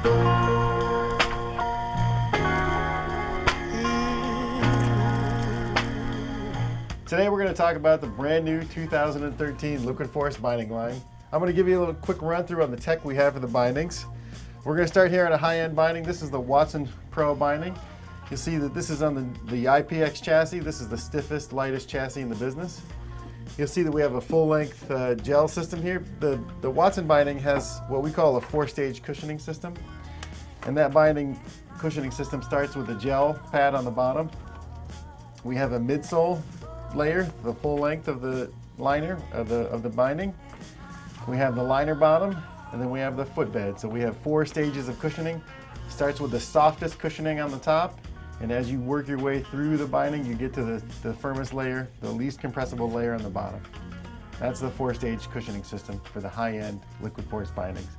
Today we're going to talk about the brand new 2013 Liquid Force binding line. I'm going to give you a little quick run through on the tech we have for the bindings. We're going to start here on a high-end binding. This is the Watson Pro binding. You'll see that this is on the IPX chassis. This is the stiffest, lightest chassis in the business. You'll see that we have a full-length gel system here. The Watson binding has what we call a 4-stage cushioning system. And that binding cushioning system starts with a gel pad on the bottom. We have a midsole layer, the full length of the liner of the binding. We have the liner bottom, and then we have the footbed. So we have 4 stages of cushioning. Starts with the softest cushioning on the top, and as you work your way through the binding, you get to the firmest layer, the least compressible layer on the bottom. That's the 4-stage cushioning system for the high-end Liquid Force bindings.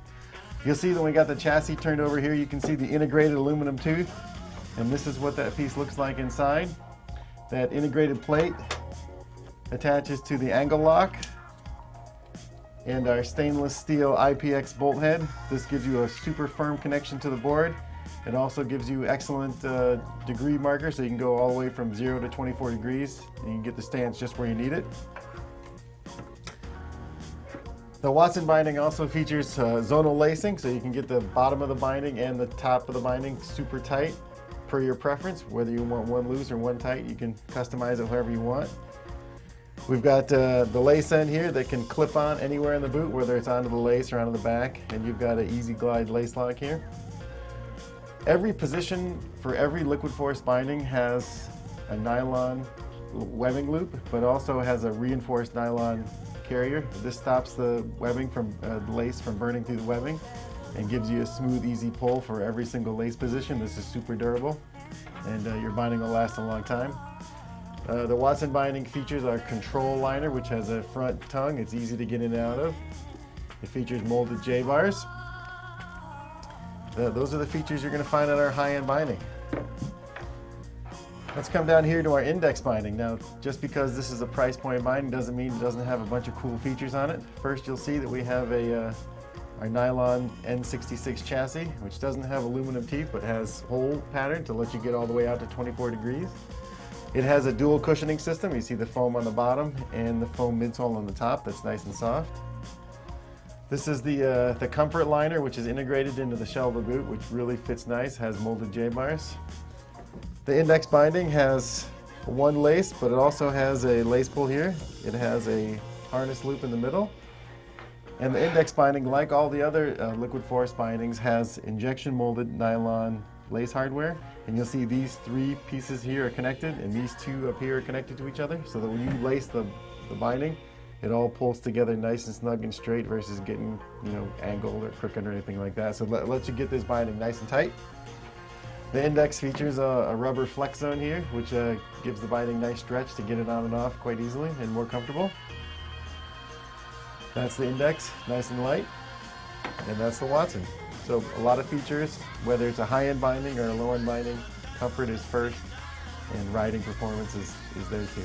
You'll see that when we got the chassis turned over here, you can see the integrated aluminum tooth, and this is what that piece looks like inside. That integrated plate attaches to the angle lock and our stainless steel IPX bolt head. This gives you a super firm connection to the board. It also gives you excellent degree marker, so you can go all the way from 0 to 24 degrees and you can get the stance just where you need it. The Watson binding also features zonal lacing, so you can get the bottom of the binding and the top of the binding super tight per your preference. Whether you want one loose or one tight, you can customize it however you want. We've got the lace end here that can clip on anywhere in the boot, whether it's onto the lace or onto the back, and you've got an easy glide lace lock here. Every position for every Liquid Force binding has a nylon webbing loop, but also has a reinforced nylon carrier. This stops the webbing from the lace from burning through the webbing and gives you a smooth, easy pull for every single lace position. This is super durable, and your binding will last a long time. The Watson binding features our control liner, which has a front tongue. It's easy to get in and out of. It features molded J-bars. Those are the features you're going to find on our high-end binding. Let's come down here to our index binding. Now, just because this is a price point binding doesn't mean it doesn't have a bunch of cool features on it. First, you'll see that we have our nylon N66 chassis, which doesn't have aluminum teeth but has hole pattern to let you get all the way out to 24 degrees. It has a dual cushioning system. You see the foam on the bottom and the foam midsole on the top that's nice and soft. This is the comfort liner, which is integrated into the shell of the boot, which really fits nice, has molded J-bars. The index binding has one lace, but it also has a lace pull here. It has a harness loop in the middle. And the index binding, like all the other Liquid Force bindings, has injection molded nylon lace hardware. And you'll see these 3 pieces here are connected, and these 2 up here are connected to each other, so that when you lace the binding, it all pulls together nice and snug and straight versus getting, angled or crooked or anything like that. So it lets you get this binding nice and tight. The index features a rubber flex zone here, which gives the binding nice stretch to get it on and off quite easily and more comfortable. That's the index, nice and light, and that's the Watson. So a lot of features, whether it's a high-end binding or a low-end binding, comfort is first, and riding performance is there too.